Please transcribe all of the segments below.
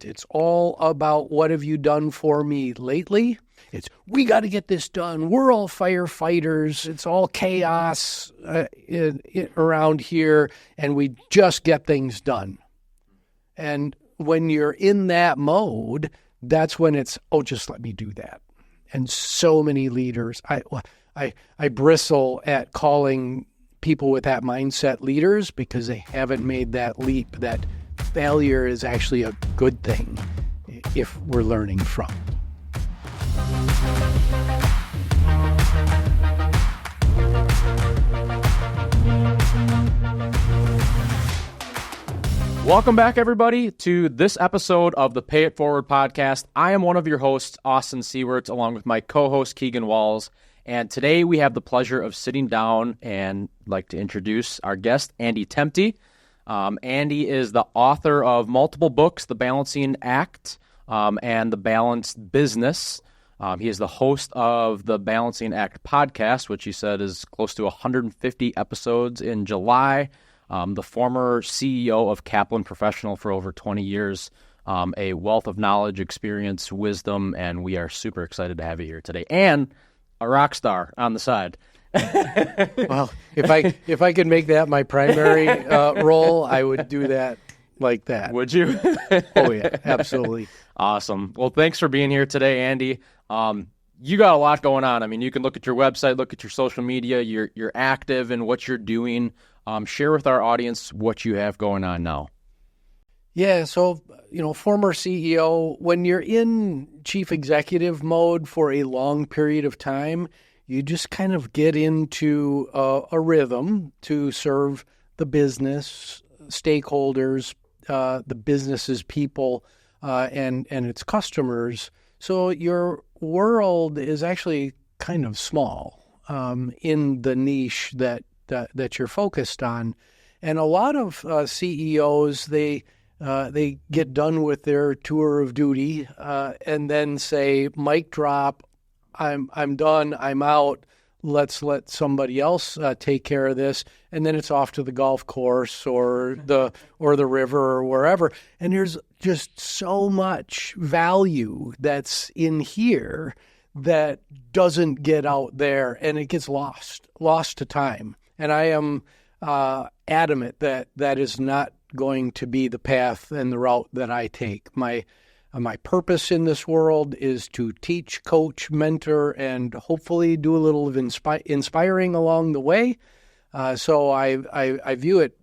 list. It's all about what have you done for me lately? It's we got to get this done. We're all firefighters. It's all chaos around here, and we just get things done. And when you're in that mode, that's when it's, oh, just let me do that. And so many leaders, I bristle at calling people with that mindset leaders because they haven't made that leap that failure is actually a good thing if we're learning from it. Welcome back, everybody, to this episode of the Pay It Forward podcast. I am one of your hosts, Austin Seward, along with my co-host, Keegan Walls. And today we have the pleasure of sitting down and like to introduce our guest, Andy Temte. Andy is the author of multiple books, The Balancing Act and The Balanced Business. He is the host of the Balancing Act podcast, which he said is close to 150 episodes in July. The former CEO of Kaplan Professional for over 20 years, a wealth of knowledge, experience, wisdom, and we are super excited to have you here today. And a rock star on the side. Well, if I could make that my primary role, I would do that like that. Would you? Oh, yeah, absolutely. Awesome. Well, thanks for being here today, Andy. You got a lot going on. I mean, you can look at your website, look at your social media. You're active in what you're doing. Share with our audience what you have going on now. Yeah, so, former CEO, when you're in chief executive mode for a long period of time, you just kind of get into a rhythm to serve the business, stakeholders, the business's people, and its customers. So your world is actually kind of small in the niche that you're focused on. And a lot of CEOs, they get done with their tour of duty and then say, mic drop, I'm done, I'm out, let's let somebody else take care of this. And then it's off to the golf course or the river or wherever. And there's just so much value that's in here that doesn't get out there, and it gets lost to time. And I am adamant that that is not going to be the path and the route that I take. My purpose in this world is to teach, coach, mentor, and hopefully do a little of inspiring along the way. So I view it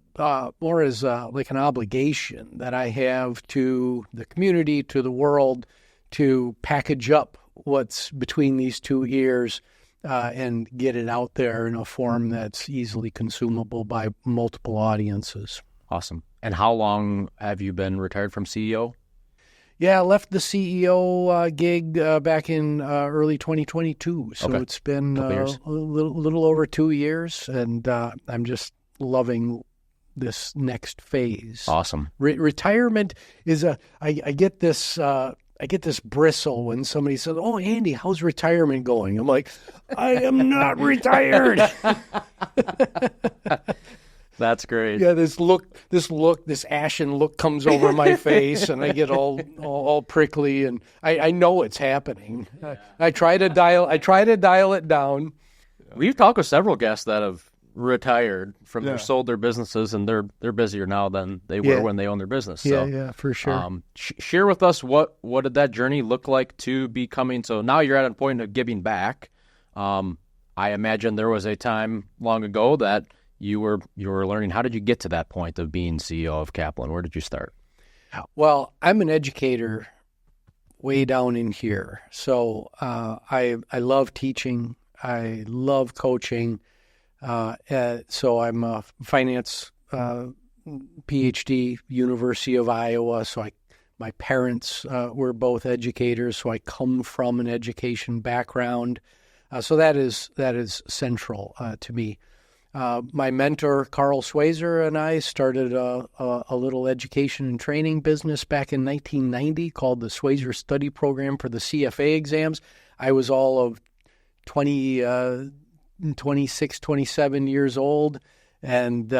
more as like an obligation that I have to the community, to the world, to package up what's between these two ears and get it out there in a form that's easily consumable by multiple audiences. Awesome. And how long have you been retired from CEO? Yeah, I left the CEO gig back in early 2022. So It's been a little over 2 years, and I'm just loving this next phase. Awesome. Retirement is I get this bristle when somebody says, "Oh, Andy, how's retirement going?" I'm like, I am not retired. That's great. Yeah, this ashen look comes over my face, and I get all prickly, and I know it's happening. I try to dial it down. We've talked with several guests that have retired from sold their businesses, and they're busier now than they were when they owned their business. So, yeah, for sure. Share with us what did that journey look like to becoming. So now you're at a point of giving back. I imagine there was a time long ago that you were learning. How did you get to that point of being CEO of Kaplan? Where did you start? Well, I'm an educator way down in here. So I love teaching. I love coaching. So I'm a finance PhD, University of Iowa. So my parents were both educators. So I come from an education background. So that is central to me. My mentor, Carl Swazer, and I started a little education and training business back in 1990 called the Swazer Study Program for the CFA exams. I was all of 26, 27 years old, And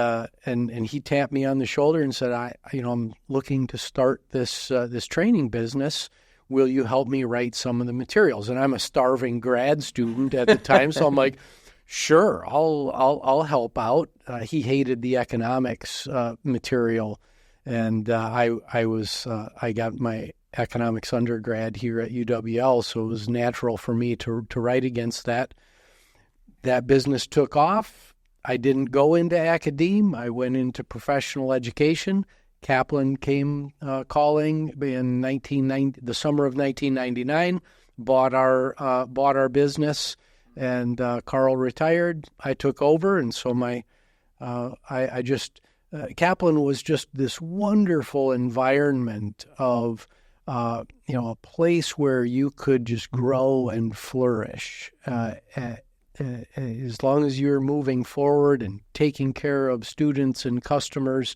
he tapped me on the shoulder and said, I'm looking to start this training business. Will you help me write some of the materials? And I'm a starving grad student at the time, so I'm like, sure, I'll help out. He hated the economics material, and I got my economics undergrad here at UWL, so it was natural for me to write against that. That business took off. I didn't go into academe. I went into professional education. Kaplan came calling in the summer of 1999, bought our business, and Carl retired. I took over, and so Kaplan was just this wonderful environment of a place where you could just grow and flourish. As long as you're moving forward and taking care of students and customers.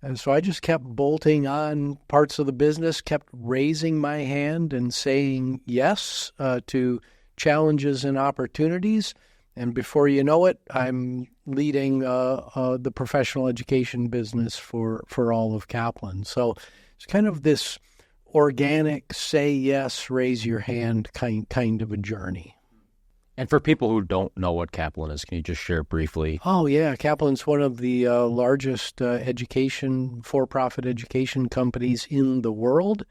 And so I just kept bolting on parts of the business, kept raising my hand and saying yes to challenges and opportunities. And before you know it, I'm leading the professional education business for all of Kaplan. So it's kind of this organic, say yes, raise your hand kind of a journey. And for people who don't know what Kaplan is, can you just share briefly? Oh, yeah. Kaplan's one of the largest for-profit education companies in the world.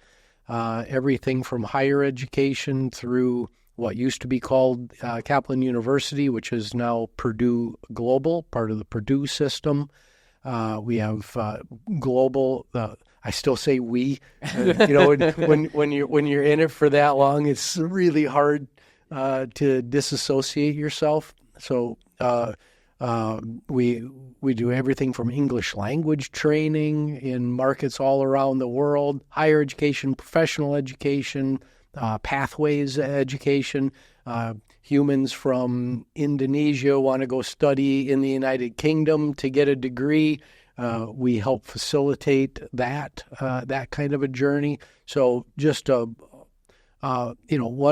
Everything from higher education through what used to be called Kaplan University, which is now Purdue Global, part of the Purdue system. We have global. I still say we. When you're in it for that long, it's really hard to disassociate yourself. So we do everything from English language training in markets all around the world, higher education, professional education, pathways education. Humans from Indonesia want to go study in the United Kingdom to get a degree. We help facilitate that kind of a journey. So just one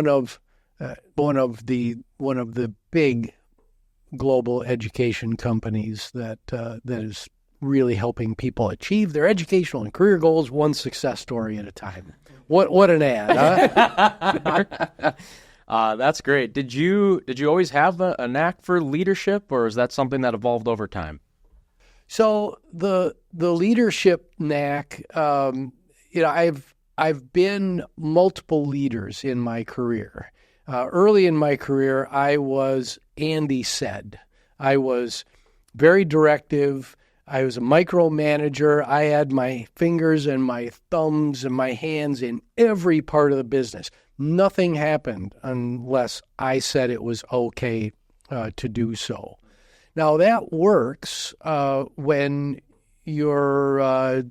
of the big global education companies that is really helping people achieve their educational and career goals, one success story at a time. What an ad, huh? That's great. Did you always have a knack for leadership, or is that something that evolved over time? So the leadership knack, I've been multiple leaders in my career. Early in my career, I was Andy said. I was very directive. I was a micromanager. I had my fingers and my thumbs and my hands in every part of the business. Nothing happened unless I said it was okay to do so. Now, that works when you're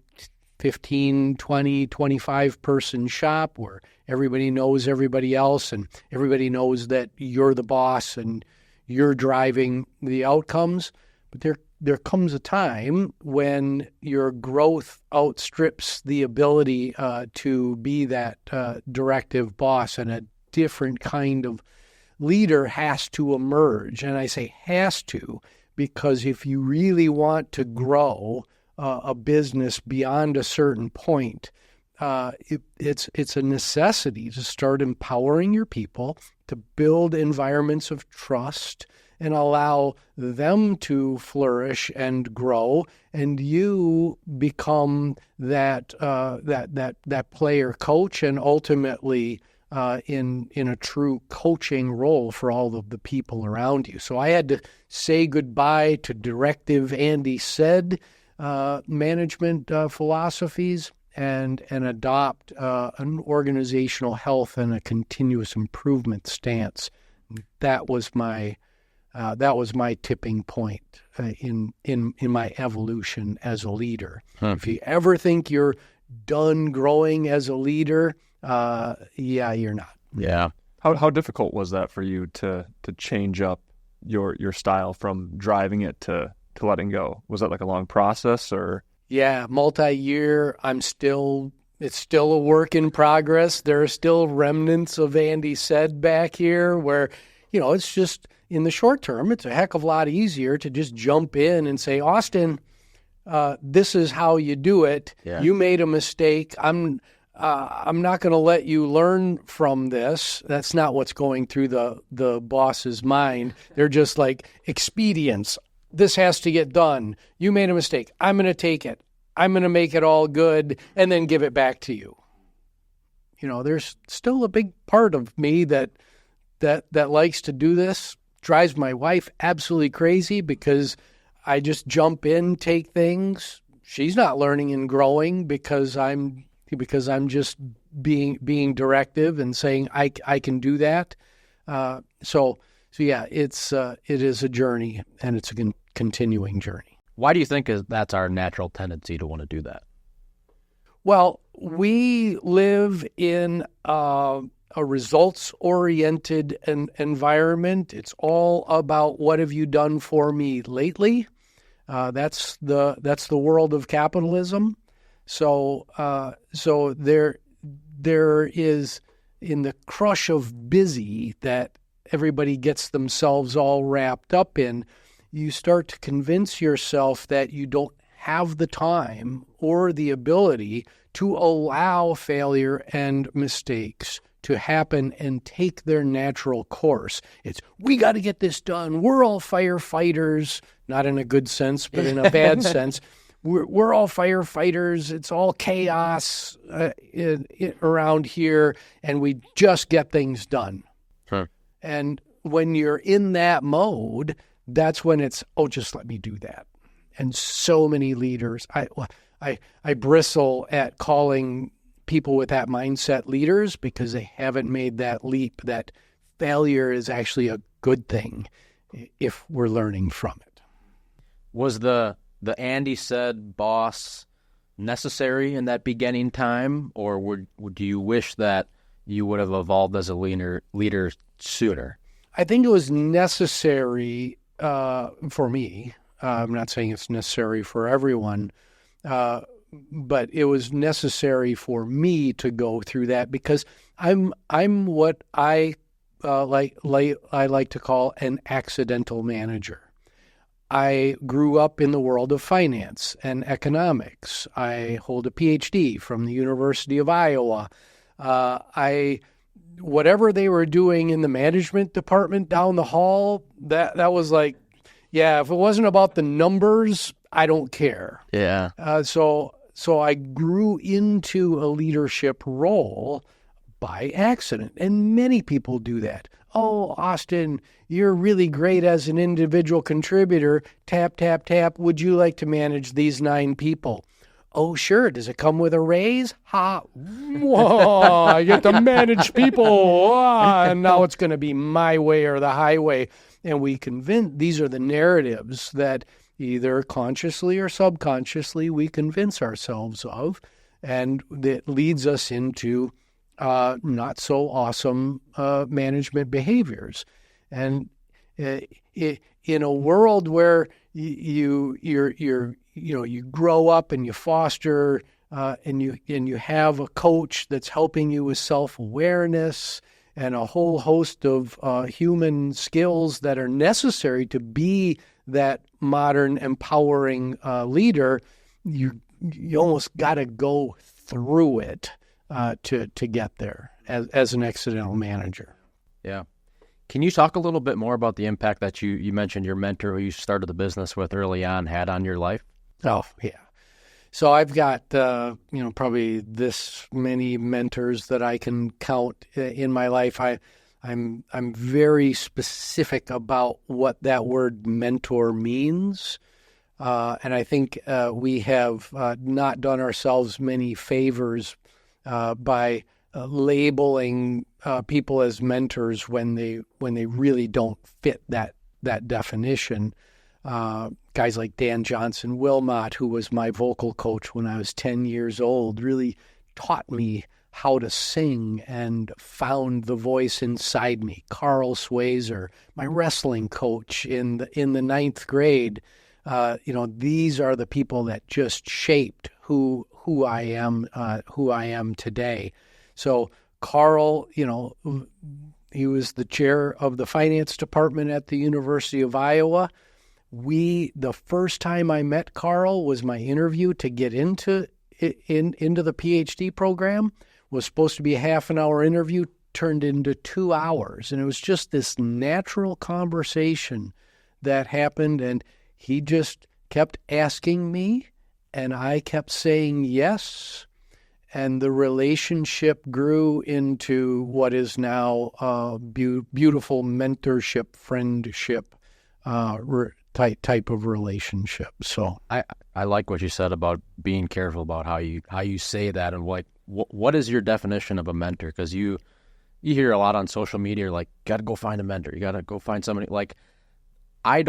15, 20, 25-person shop where everybody knows everybody else and everybody knows that you're the boss and you're driving the outcomes. But there comes a time when your growth outstrips the ability to be that directive boss, and a different kind of leader has to emerge. And I say has to because if you really want to grow a business beyond a certain point, it's a necessity to start empowering your people to build environments of trust and allow them to flourish and grow, and you become that player coach, and ultimately in a true coaching role for all of the people around you. So I had to say goodbye to directive Andy said management philosophies and adopt an organizational health and a continuous improvement stance. That was my tipping point in my evolution as a leader. If you ever think you're done growing as a leader, you're not. Yeah. How difficult was that for you to change up your style from driving it to letting go? Was that like a long process, or? Yeah, multi-year. It's still a work in progress. There are still remnants of Andy said back here where it's just in the short term, it's a heck of a lot easier to just jump in and say, Austin, this is how you do it. Yeah. You made a mistake. I'm not going to let you learn from this. That's not what's going through the boss's mind. They're just like expedience. This has to get done. You made a mistake. I'm going to take it. I'm going to make it all good and then give it back to you. There's still a big part of me that likes to do this. Drives my wife absolutely crazy because I just jump in, take things. She's not learning and growing because I'm just being directive and saying I can do that. So yeah, it is a journey, and it's a continuing journey. Why do you think that's our natural tendency to want to do that? Well, we live in a results-oriented environment. It's all about what have you done for me lately. That's the world of capitalism. So there is, in the crush of busy that everybody gets themselves all wrapped up in, you start to convince yourself that you don't have the time or the ability to allow failure and mistakes to happen and take their natural course. It's, we got to get this done. We're all firefighters, not in a good sense, but in a bad sense. We're all firefighters. It's all chaos around here, and we just get things done. Huh. And when you're in that mode, that's when it's, just let me do that. And so many leaders, I bristle at calling people with that mindset leaders because they haven't made that leap that failure is actually a good thing if we're learning from it. Was the Andy said boss necessary in that beginning time, or would you wish that you would have evolved as a leader sooner? I think it was necessary for me. I'm not saying it's necessary for everyone, but it was necessary for me to go through that because I'm what I like to call an accidental manager. I grew up in the world of finance and economics. I hold a PhD from the University of Iowa. Whatever they were doing in the management department down the hall, that was like, yeah, if it wasn't about the numbers, I don't care. Yeah. So I grew into a leadership role by accident, and many people do that. Oh, Austin, you're really great as an individual contributor. Tap, tap, tap. Would you like to manage these 9 people? Oh, sure. Does it come with a raise? Ha! Whoa! I get to manage people. And now it's going to be my way or the highway. And these are the narratives that either consciously or subconsciously we convince ourselves of, and that leads us into not so awesome management behaviors. And in a world where you grow up and you foster and you have a coach that's helping you with self-awareness and a whole host of human skills that are necessary to be that modern, empowering leader, you almost got to go through it to get there as an accidental manager. Yeah. Can you talk a little bit more about the impact that you mentioned your mentor who you started the business with early on had on your life? Oh, yeah. So I've got, probably this many mentors that I can count in my life. I'm very specific about what that word mentor means. And I think we have not done ourselves many favors by labeling people as mentors when they really don't fit that definition. Guys like Dan Johnson Wilmot, who was my vocal coach when I was 10 years old, really taught me how to sing and found the voice inside me. Carl Swayzer, my wrestling coach in the 9th grade. These are the people that just shaped who I am today. So Carl, He was the chair of the finance department at the University of Iowa. The first time I met Carl was my interview to get into the PhD program. Was supposed to be a half an hour interview, turned into 2 hours. And it was just this natural conversation that happened. And he just kept asking me, and I kept saying yes. And the relationship grew into what is now a beautiful mentorship, friendship type of relationship. So I like what you said about being careful about how you say that, and like what is your definition of a mentor? Because you hear a lot on social media, like, got to go find a mentor. You got to go find somebody. Like, I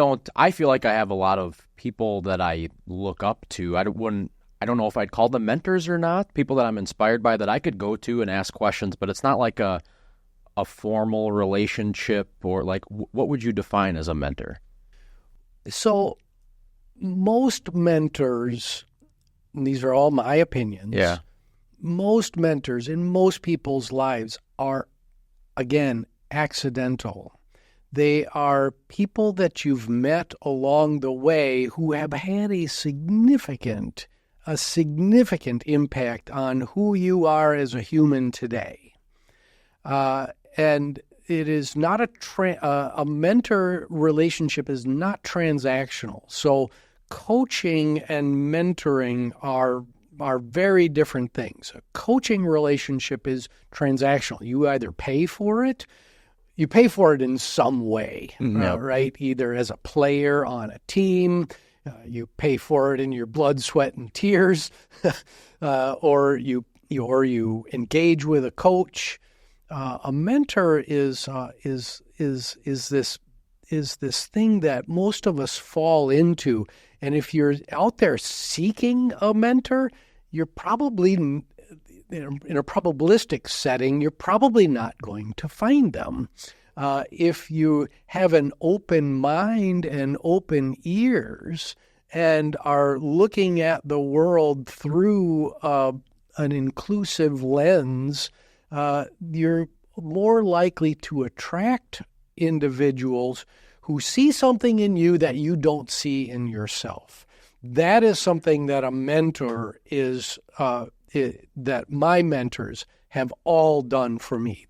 feel like I have a lot of people that I look up to. I don't know if I'd call them mentors or not, people that I'm inspired by that I could go to and ask questions, but it's not like a formal relationship. Or like, what would you define as a mentor? So most mentors, and these are all my opinions, most mentors in most people's lives are, again, accidental. They are people that you've met along the way who have had a significant impact on who you are as a human today. And it is not a mentor relationship is not transactional. So coaching and mentoring are very different things. A coaching relationship is transactional. You either pay for it in some way, right? Either as a player on a team, you pay for it in your blood, sweat, and tears, or you engage with a coach. A mentor is this thing that most of us fall into, and if you're out there seeking a mentor, you're probably in a probabilistic setting. You're probably not going to find them. If you have an open mind and open ears and are looking at the world through an inclusive lens, you're more likely to attract individuals who see something in you that you don't see in yourself. That is something that a mentor is, that my mentors have all done for me.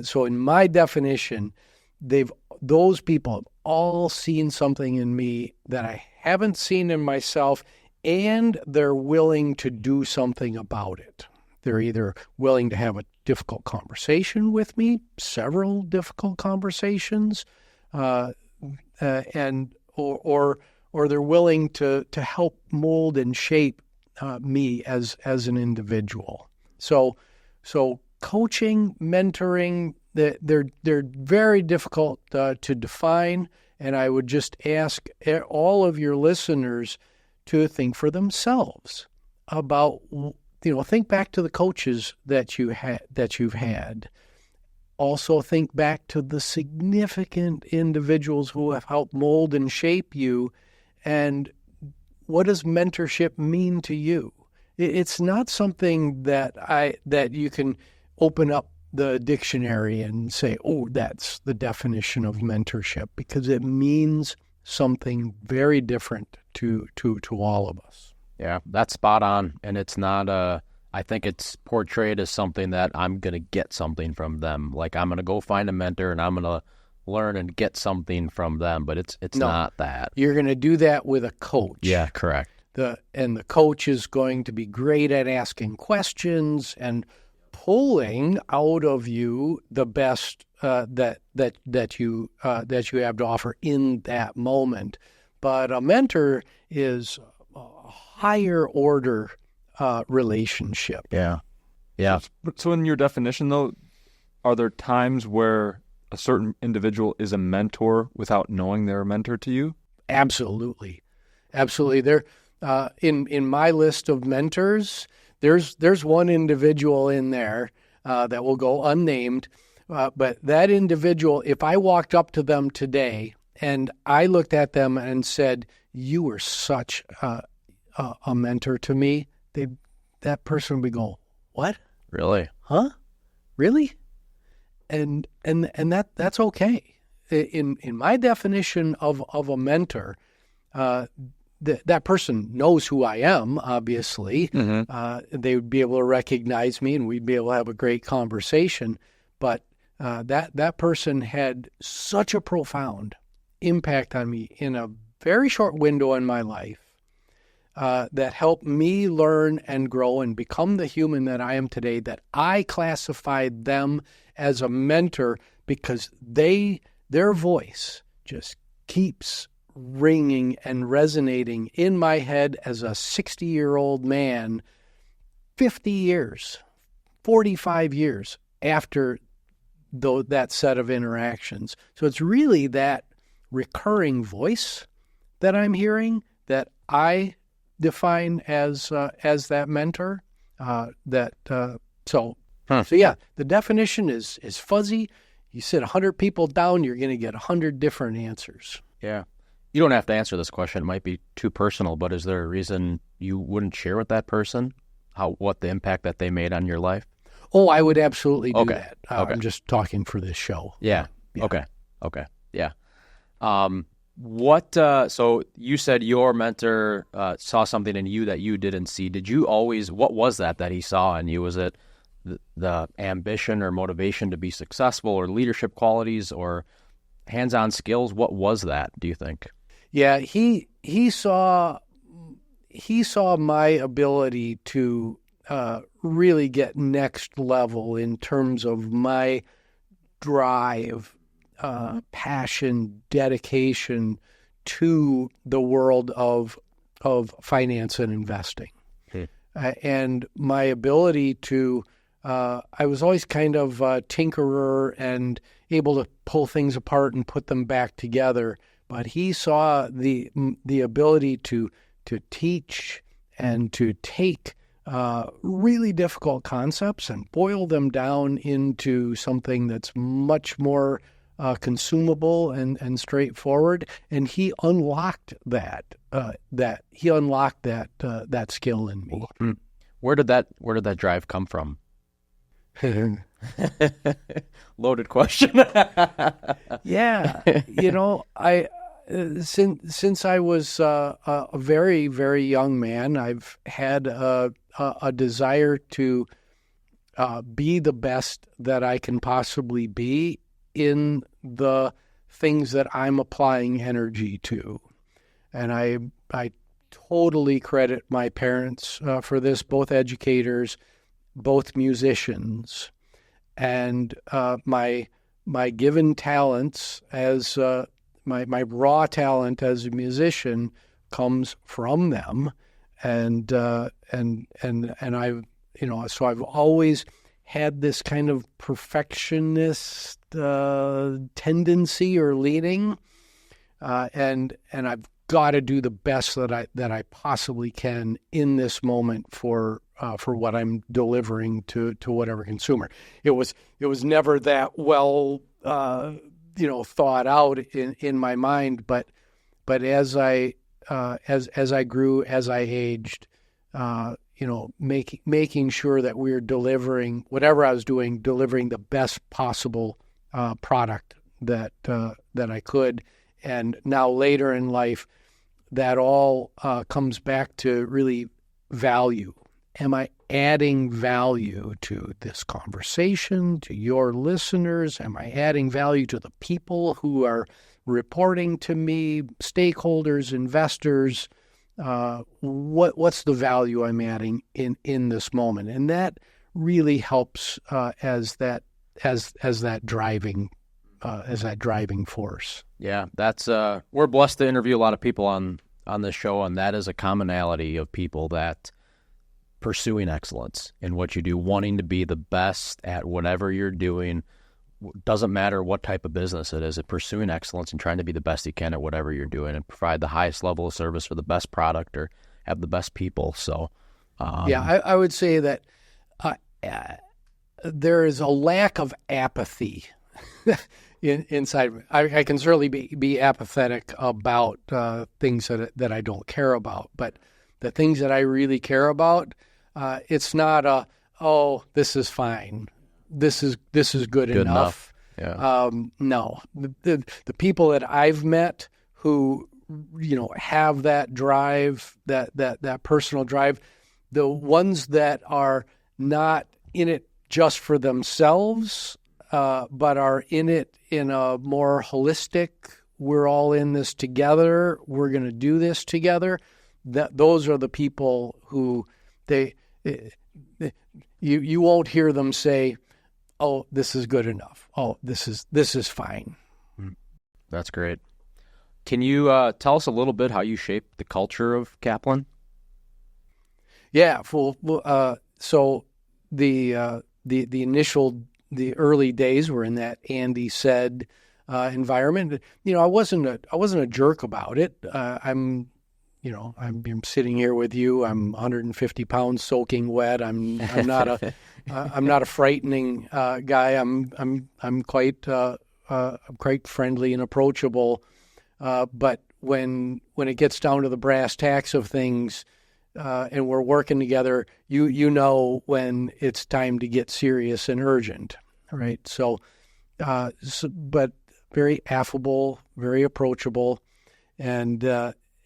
So in my definition, those people have all seen something in me that I haven't seen in myself, and they're willing to do something about it. They're either willing to have a difficult conversation with me, several difficult conversations, or they're willing to help mold and shape me as an individual. So coaching, mentoring, they're very difficult to define, and I would just ask all of your listeners to think for themselves about, think back to the coaches that you've had. Also think back to the significant individuals who have helped mold and shape you, and what does mentorship mean to you? It's not something that you can open up the dictionary and say, oh, that's the definition of mentorship, because it means something very different to all of us. Yeah, that's spot on. And it's not I think it's portrayed as something that I'm going to get something from them. Like, I'm going to go find a mentor and I'm going to learn and get something from them, but it's not that. You're going to do that with a coach. Yeah, correct. The coach is going to be great at asking questions and pulling out of you the best that you have to offer in that moment. But a mentor is a higher order relationship. Yeah. So in your definition, though, are there times where a certain individual is a mentor without knowing they're a mentor to you? Absolutely. There, in my list of mentors, there's one individual in there that will go unnamed, but that individual, if I walked up to them today and I looked at them and said, "You were such a mentor to me," that person would go, "What? Really? Huh? Really?" that's okay. In my definition of a mentor, that person knows who I am, obviously. They would be able to recognize me and we'd be able to have a great conversation. But that person had such a profound impact on me in a very short window in my life that helped me learn and grow and become the human that I am today, that I classified them as a mentor because their voice just keeps ringing and resonating in my head as a 60-year-old man, 50 years, 45 years after that set of interactions. So it's really that recurring voice that I'm hearing that I define as that mentor. So yeah, the definition is fuzzy. You sit 100 people down, you're going to get 100 different answers. Yeah. You don't have to answer this question. It might be too personal, but is there a reason you wouldn't share with that person what the impact that they made on your life? Oh, I would absolutely do that. Okay. I'm just talking for this show. Yeah. Okay. Yeah. So you said your mentor saw something in you that you didn't see. What was that he saw in you? Was it the ambition or motivation to be successful, or leadership qualities, or hands-on skills? What was that, do you think? Yeah, he saw my ability to really get next level in terms of my drive, passion, dedication to the world of finance and investing, and my ability to. I was always kind of a tinkerer and able to pull things apart and put them back together. But he saw the ability to teach and to take really difficult concepts and boil them down into something that's much more consumable and straightforward. And he unlocked that skill in me. Where did that drive come from? Loaded question. Yeah, I since I was a very, very young man, I've had a desire to be the best that I can possibly be in the things that I'm applying energy to, and I totally credit my parents for this, both educators, both musicians, and my given talents as my raw talent as a musician comes from them, and I've so I've always had this kind of perfectionist tendency or leaning, and I've got to do the best that I possibly can in this moment for what I'm delivering to whatever consumer. It was never that well thought out in my mind, but as I grew, as I aged, making sure that we're delivering whatever I was doing, delivering the best possible product that I could. And now later in life, that all comes back to really value. Am I adding value to this conversation, to your listeners? Am I adding value to the people who are reporting to me, stakeholders, investors? What's the value I'm adding in this moment? And that really helps as that driving force. Yeah, that's we're blessed to interview a lot of people on this show, and that is a commonality of people that pursuing excellence in what you do, wanting to be the best at whatever you're doing. Doesn't matter what type of business it is, pursuing excellence and trying to be the best you can at whatever you're doing and provide the highest level of service for the best product or have the best people. So, I would say that there is a lack of apathy inside. I can certainly be apathetic about things that I don't care about, but the things that I really care about, it's not this is fine. this is good enough. Yeah. No, the people that I've met who have that drive, that personal drive, the ones that are not in it just for themselves, but are in it in a more holistic, we're all in this together, we're going to do this together. Those are the people who you won't hear them say, "Oh, this is good enough. Oh, this is fine." That's great. Can you tell us a little bit how you shaped the culture of Kaplan? Yeah. So the early days were in that Andy said environment. I wasn't a jerk about it. I'm sitting here with you. I'm 150 pounds soaking wet. I'm not a frightening guy. I'm quite friendly and approachable. But when it gets down to the brass tacks of things, and we're working together, you know when it's time to get serious and urgent, right? So but very affable, very approachable, and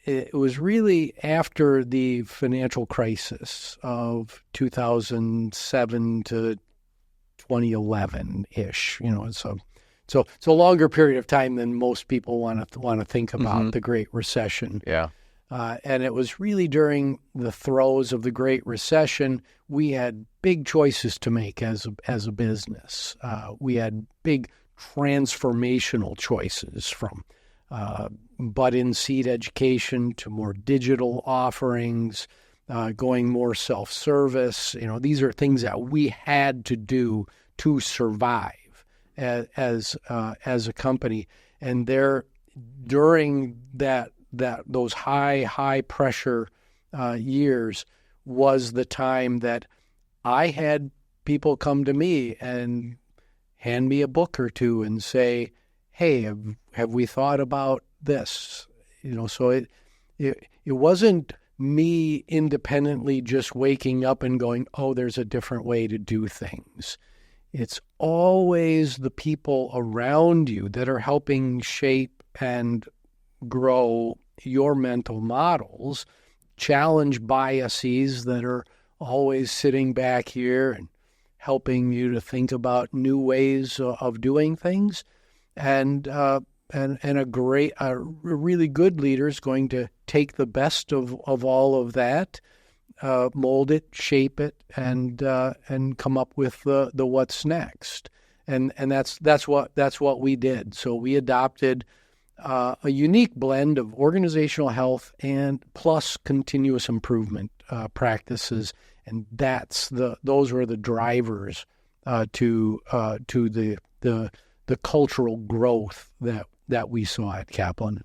it was really after the financial crisis of 2007 to 2011-ish. So it's a longer period of time than most people want to think about the Great Recession. Yeah. And it was really during the throes of the Great Recession, we had big choices to make as a business. We had big transformational choices, from butt-in-seat education to more digital offerings, going more self-service. These are things that we had to do to survive as a company. And during those high pressure years was the time that I had people come to me and hand me a book or two and say, "Hey, have we thought about this?" So it wasn't me independently just waking up and going, "Oh, there's a different way to do things." It's always the people around you that are helping shape and grow your mental models, challenge biases that are always sitting back here and helping you to think about new ways of doing things. And a really good leader is going to take the best of all of that, mold it, shape it, and come up with the what's next. And that's what we did. So we adopted a unique blend of organizational health and plus continuous improvement practices, and those were the drivers to the cultural growth that we saw at Kaplan.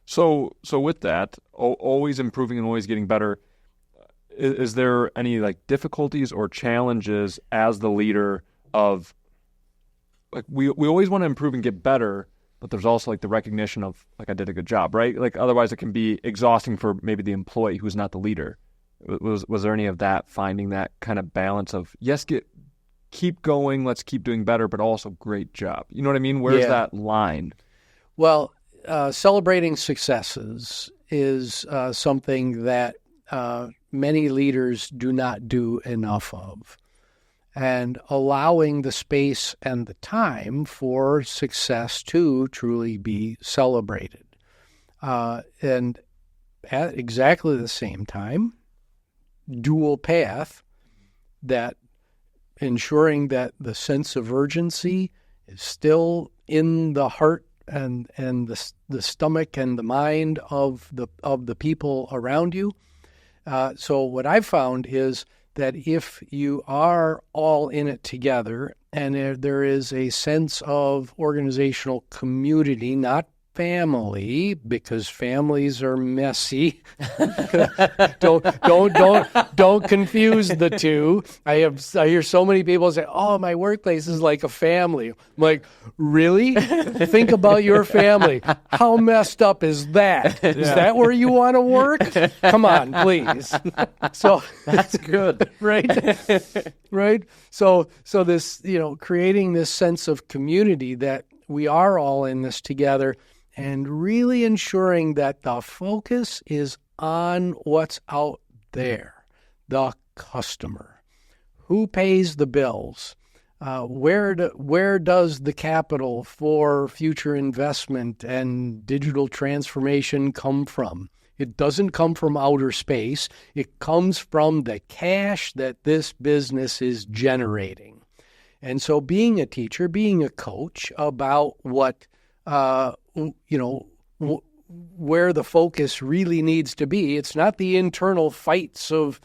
So with that, always improving and always getting better, is there any difficulties or challenges as the leader of we always want to improve and get better, but there's also the recognition of I did a good job, right? Otherwise it can be exhausting for maybe the employee who's not the leader. Was there any of that, finding that kind of balance of keep going, let's keep doing better, but also great job? You know what I mean? Where's that line? Well, celebrating successes is something that many leaders do not do enough of, and allowing the space and the time for success to truly be celebrated. And at exactly the same time, dual path, that ensuring that the sense of urgency is still in the heart and the stomach and the mind of the people around you. So what I've found is that if you are all in it together and there is a sense of organizational community, not family, because families are messy. Don't confuse the two. I hear so many people say, "Oh, my workplace is like a family." I'm like, really? Think about your family. How messed up is that? Is that where you want to work? Come on, please. So That's good. right. So this, creating this sense of community that we are all in this together, and really ensuring that the focus is on what's out there, the customer. Who pays the bills? Where does the capital for future investment and digital transformation come from? It doesn't come from outer space. It comes from the cash that this business is generating. And so being a teacher, being a coach about what where the focus really needs to be. It's not the internal fights of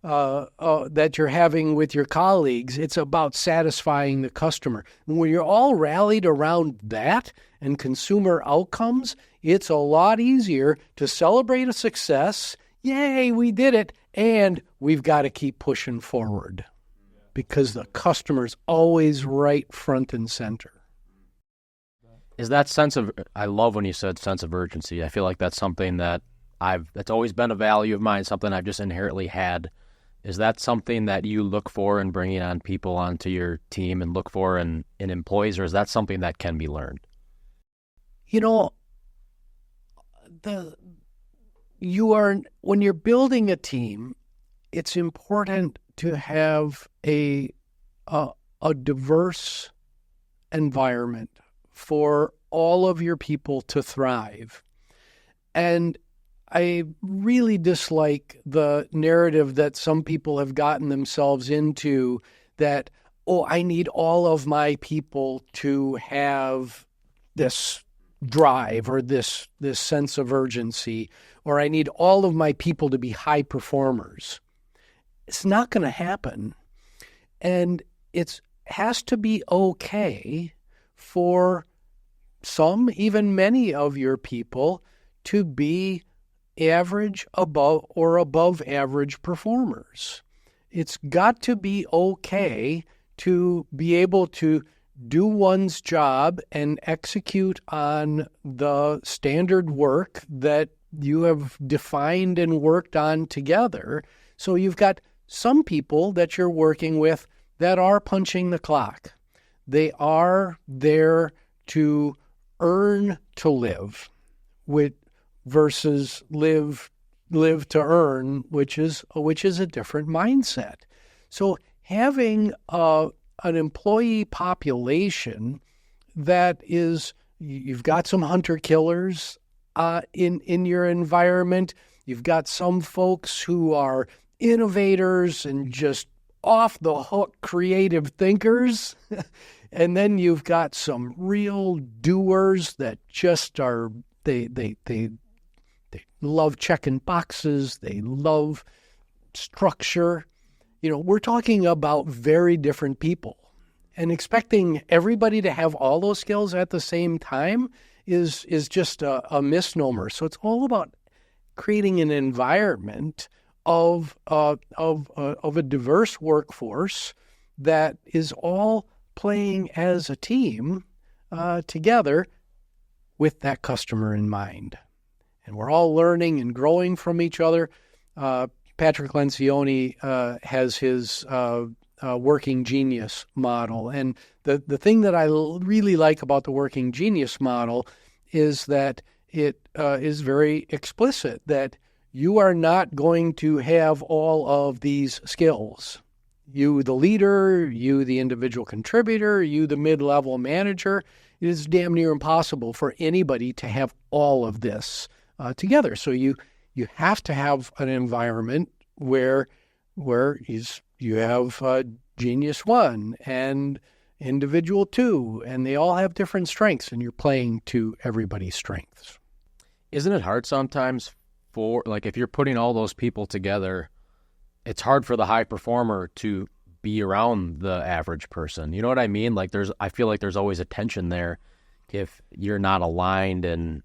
that you're having with your colleagues. It's about satisfying the customer. And when you're all rallied around that and consumer outcomes, it's a lot easier to celebrate a success. Yay, we did it. And we've got to keep pushing forward because the customer's always right front and center. Is that I love when you said sense of urgency. I feel like that's something that's always been a value of mine, something I've just inherently had. Is that something that you look for in bringing on people onto your team and look for in employees, or is that something that can be learned? When you're building a team, it's important to have a diverse environment for all of your people to thrive. And I really dislike the narrative that some people have gotten themselves into that, I need all of my people to have this drive or this sense of urgency, or I need all of my people to be high performers. It's not going to happen. And it has to be okay for some, even many of your people, to be average, above average performers. It's got to be okay to be able to do one's job and execute on the standard work that you have defined and worked on together. So you've got some people that you're working with that are punching the clock. They are there to earn to live, versus live to earn, which is a different mindset. So having an employee population that is, you've got some hunter-killers in your environment. You've got some folks who are innovators and just off-the-hook creative thinkers. And then you've got some real doers that just are, they love checking boxes. They love structure. We're talking about very different people. And expecting everybody to have all those skills at the same time is just a misnomer. So it's all about creating an environment of a diverse workforce that is all playing as a team together with that customer in mind. And we're all learning and growing from each other. Patrick Lencioni has his working genius model. And the thing that I really like about the working genius model is that it is very explicit that you are not going to have all of these skills. You, the leader, you, the individual contributor, you, the mid-level manager, it is damn near impossible for anybody to have all of this together. So you have to have an environment where you have genius 1 and individual 2, and they all have different strengths, and you're playing to everybody's strengths. Isn't it hard sometimes if you're putting all those people together, it's hard for the high performer to be around the average person. You know what I mean? I feel like there's always a tension there. if you're not aligned in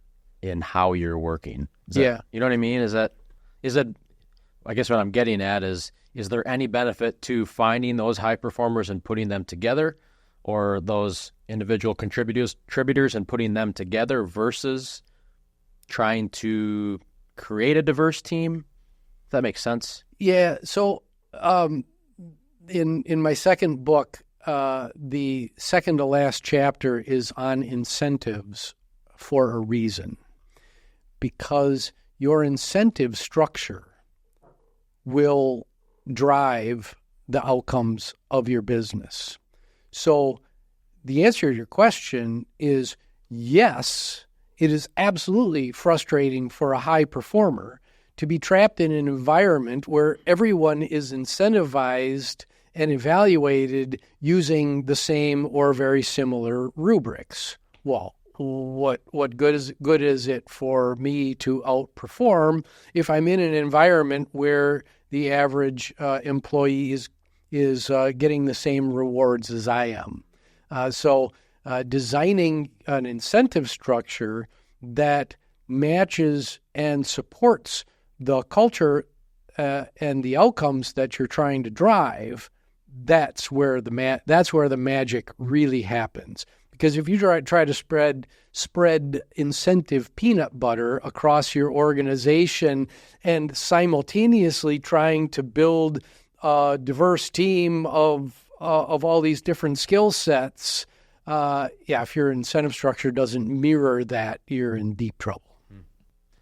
how you're working. Yeah. You know what I mean? Is that, I guess what I'm getting at is there any benefit to finding those high performers and putting them together, or those individual contributors and putting them together versus trying to create a diverse team? If that makes sense. Yeah. So in my second book, the second to last chapter is on incentives for a reason, because your incentive structure will drive the outcomes of your business. So the answer to your question is yes, it is absolutely frustrating for a high performer to be trapped in an environment where everyone is incentivized and evaluated using the same or very similar rubrics. Well, what good is it for me to outperform if I'm in an environment where the average employee is getting the same rewards as I am? So designing an incentive structure that matches and supports the culture and the outcomes that you're trying to drive, that's where the magic really happens. Because if you try to spread incentive peanut butter across your organization and simultaneously trying to build a diverse team of all these different skill sets, if your incentive structure doesn't mirror that, you're in deep trouble.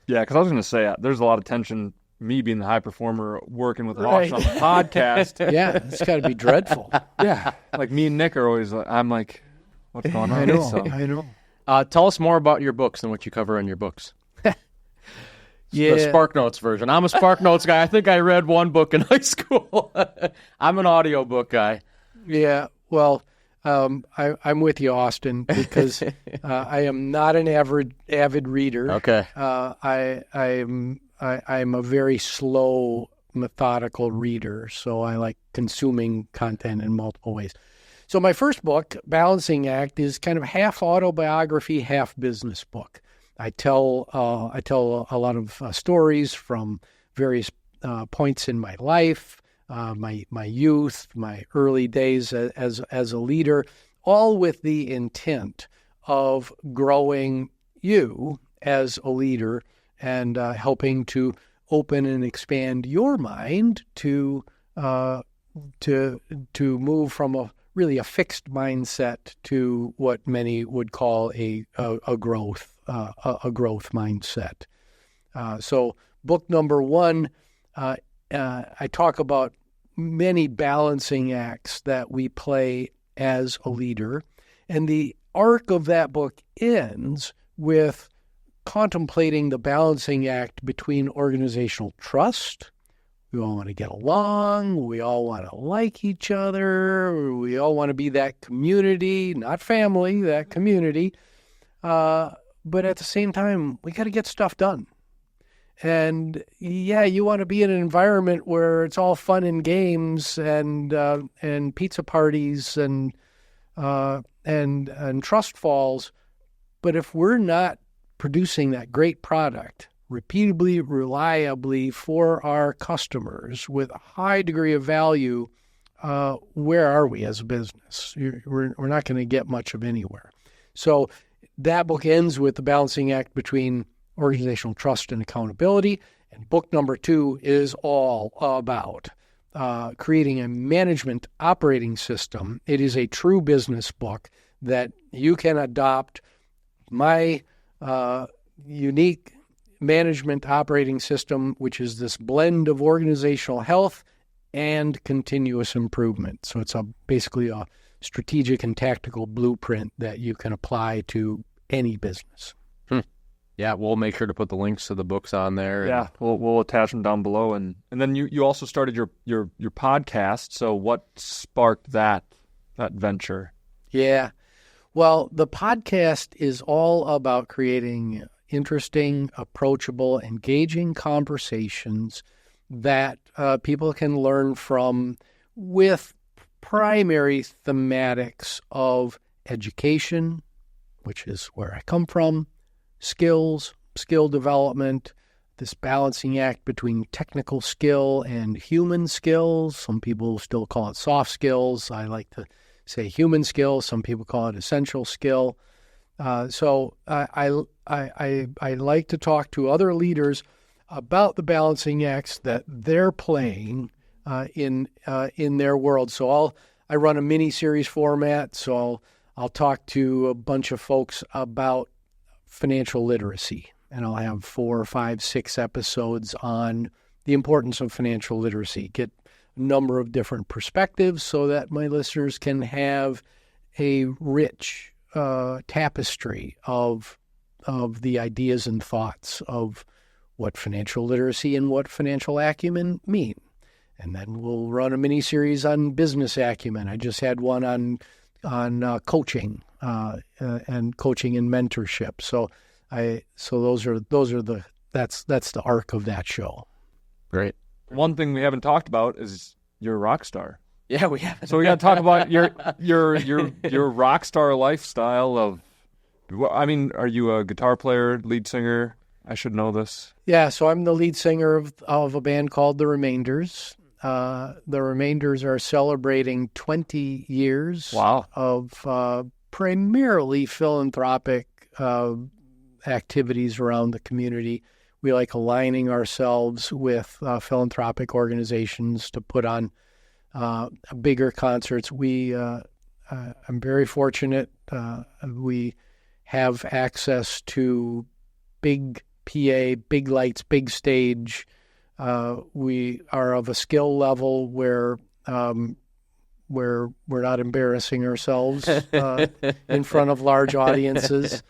Yeah, because I was going to say, there's a lot of tension, me being the high performer, working with Ross on the podcast. Yeah, it's got to be dreadful. Yeah, like me and Nick are always, I'm like, what's going on? I know. Tell us more about your books and what you cover in your books. Yeah. The Spark Notes version. I'm a Spark Notes guy. I think I read one book in high school. I'm an audiobook guy. Yeah, well, I'm with you, Austin, because I am not an avid reader. Okay. I'm a very slow, methodical reader, so I like consuming content in multiple ways. So my first book, Balancing Act, is kind of half autobiography, half business book. I tell a lot of stories from various points in my life, my youth, my early days as a leader, all with the intent of growing you as a leader and helping to open and expand your mind to move from a fixed mindset to what many would call a growth mindset. So book number one, I talk about many balancing acts that we play as a leader, and the arc of that book ends with contemplating the balancing act between organizational trust. We all want to get along. We all want to like each other. We all want to be that community, not family, that community. But at the same time, we got to get stuff done. And yeah, you want to be in an environment where it's all fun and games and pizza parties and trust falls. But if we're not producing that great product repeatably, reliably for our customers with a high degree of value, where are we as a business? We're not going to get much of anywhere. So that book ends with the balancing act between organizational trust and accountability. And book number two is all about creating a management operating system. It is a true business book that you can adopt my unique management operating system, which is this blend of organizational health and continuous improvement. So it's basically a strategic and tactical blueprint that you can apply to any business. Yeah, we'll make sure to put the links to the books on there. Yeah, we'll attach them down below. And then you also started your podcast. So what sparked that venture? Yeah. Well, the podcast is all about creating interesting, approachable, engaging conversations that people can learn from with primary thematics of education, which is where I come from, skills, skill development, this balancing act between technical skill and human skills. Some people still call it soft skills. I like to say human skills. Some people call it essential skill. So I like to talk to other leaders about the balancing acts that they're playing in their world. So I run a mini series format. So I'll talk to a bunch of folks about financial literacy, and I'll have 4, 5, 6 episodes on the importance of financial literacy. Get a number of different perspectives so that my listeners can have a rich tapestry of the ideas and thoughts of what financial literacy and what financial acumen mean. And then we'll run a mini series on business acumen. I just had one on coaching and coaching and mentorship. So that's the arc of that show. Great. One thing we haven't talked about is you're a rock star. Yeah, we have. So we got to talk about your rock star lifestyle of. I mean, are you a guitar player, lead singer? I should know this. Yeah, so I'm the lead singer of a band called The Remainders. The Remainders are celebrating 20 years of primarily philanthropic activities around the community. We like aligning ourselves with philanthropic organizations to put on bigger concerts. I'm very fortunate. We have access to big PA, big lights, big stage. We are of a skill level where we're not embarrassing ourselves in front of large audiences.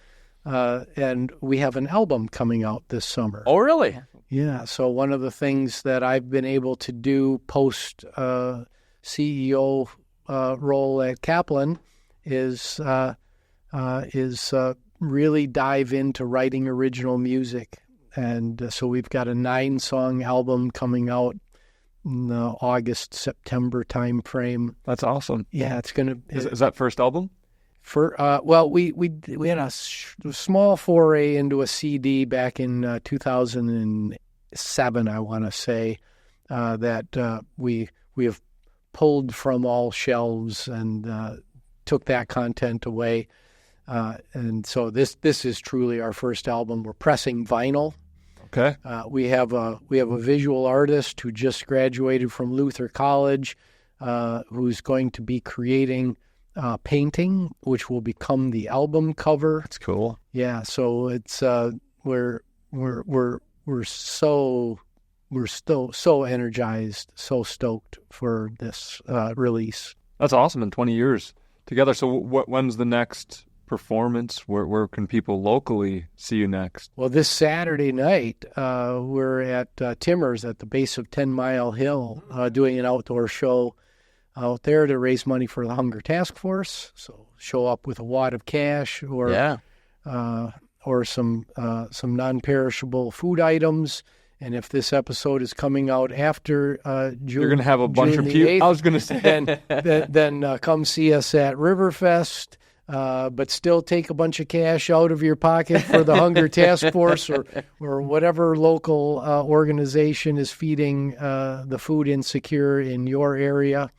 And we have an album coming out this summer. Oh, really? Yeah. So one of the things that I've been able to do post CEO role at Kaplan is really dive into writing original music. And so we've got a 9-song album coming out in the August, September time frame. That's awesome. Yeah, it's going to... Is that first album? Well, we had a small foray into a CD back in 2007, I want to say, that we have pulled from all shelves and took that content away. And so this is truly our first album. We're pressing vinyl. Okay. We have a visual artist who just graduated from Luther College, who's going to be creating painting, which will become the album cover. That's cool. Yeah. So it's we're so energized, so stoked for this release. That's awesome. In 20 years together. So when's the next performance? Where can people locally see you next? Well, this Saturday night, we're at Timmers at the base of 10 Mile Hill, doing an outdoor show out there to raise money for the Hunger Task Force. So show up with a wad of cash or some non-perishable food items. And if this episode is coming out after June, you're going to have a bunch of people. 8th, I was going to say, then come see us at Riverfest. But still take a bunch of cash out of your pocket for the Hunger Task Force or whatever local organization is feeding the food insecure in your area.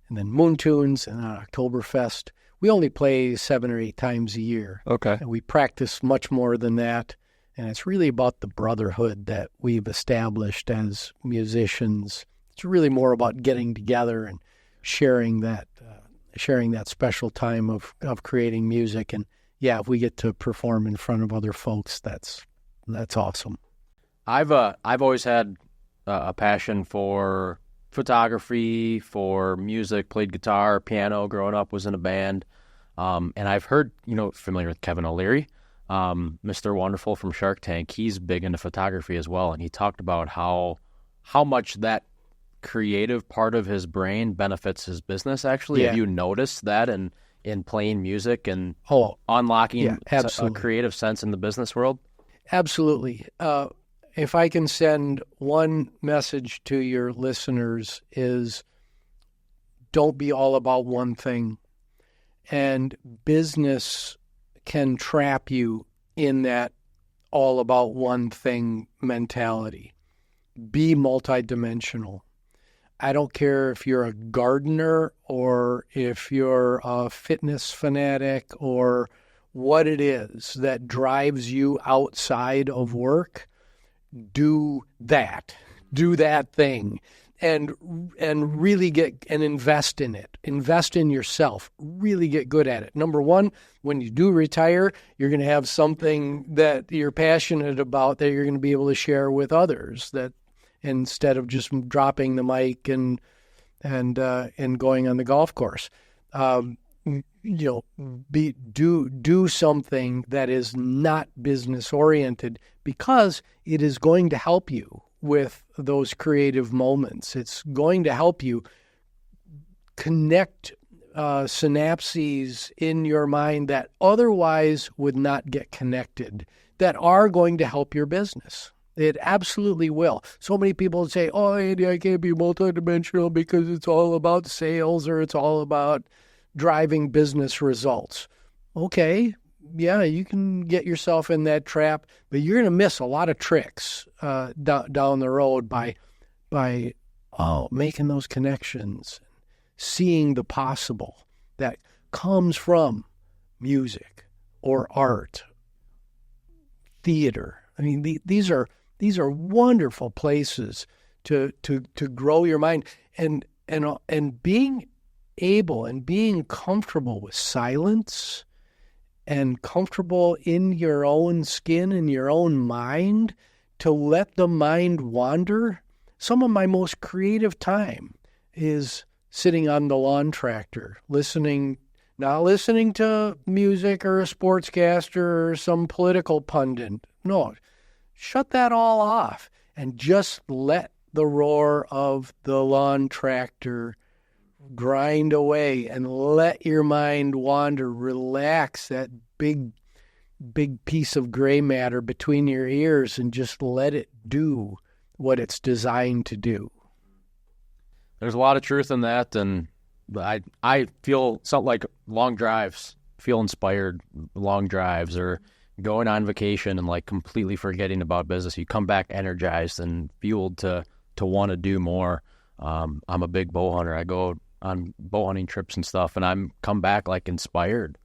And then Moon Tunes and Oktoberfest. We only play 7 or 8 times a year. Okay. And we practice much more than that. And it's really about the brotherhood that we've established as musicians. It's really more about getting together and sharing that special time of creating music. And yeah, if we get to perform in front of other folks, that's awesome. I've always had a passion for photography, for music, played guitar, piano growing up, was in a band. And I've heard, familiar with Kevin O'Leary, Mr. Wonderful from Shark Tank. He's big into photography as well. And he talked about how much that creative part of his brain benefits his business, actually. Yeah. Have you noticed that in playing music and unlocking a creative sense in the business world? Absolutely. If I can send one message to your listeners is don't be all about one thing. And business can trap you in that all about one thing mentality. Be multidimensional. I don't care if you're a gardener or if you're a fitness fanatic or what it is that drives you outside of work. Do that thing, and really get and invest in it. Invest in yourself. Really get good at it. Number one, when you do retire, you're going to have something that you're passionate about that you're going to be able to share with others. That instead of just dropping the mic and going on the golf course, do something that is not business oriented, because it is going to help you with those creative moments. It's going to help you connect synapses in your mind that otherwise would not get connected, that are going to help your business. It absolutely will. So many people say, oh, Andy, I can't be multidimensional because it's all about sales or it's all about driving business results. Okay, yeah, you can get yourself in that trap, but you're going to miss a lot of tricks down the road by making those connections, seeing the possible that comes from music or art, theater. I mean, these are wonderful places to grow your mind, and being able and being comfortable with silence and comfortable in your own skin, in your own mind, to let the mind wander. Some of my most creative time is sitting on the lawn tractor, not listening to music or a sportscaster or some political pundit. No, shut that all off and just let the roar of the lawn tractor grind away and let your mind wander. Relax that big piece of gray matter between your ears and just let it do what it's designed to do. There's a lot of truth in that, and I feel something like long drives, feel inspired long drives, or going on vacation and like completely forgetting about business. You come back energized and fueled to want to do more. I'm a big bow hunter. I go on bow hunting trips and stuff, and I'm come back like inspired.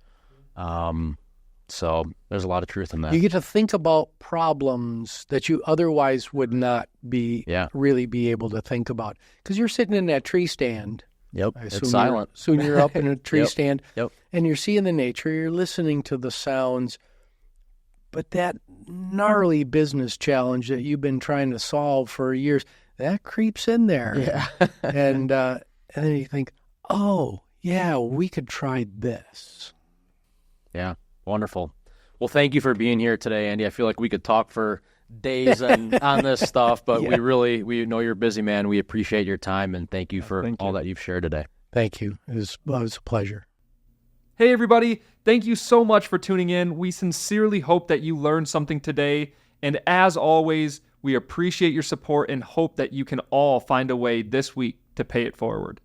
So there's a lot of truth in that. You get to think about problems that you otherwise would not really be able to think about, because you're sitting in that tree stand. Yep, it's silent. Soon you're up in a tree stand, yep. And you're seeing the nature, you're listening to the sounds, but that gnarly business challenge that you've been trying to solve for years, that creeps in there. Yeah. And then you think, oh, yeah, we could try this. Yeah, wonderful. Well, thank you for being here today, Andy. I feel like we could talk for days on this stuff, but Yeah. we know you're a busy man. We appreciate your time, and thank you for all that you've shared today. Thank you. It was a pleasure. Hey, everybody. Thank you so much for tuning in. We sincerely hope that you learned something today. And as always, we appreciate your support and hope that you can all find a way this week to pay it forward.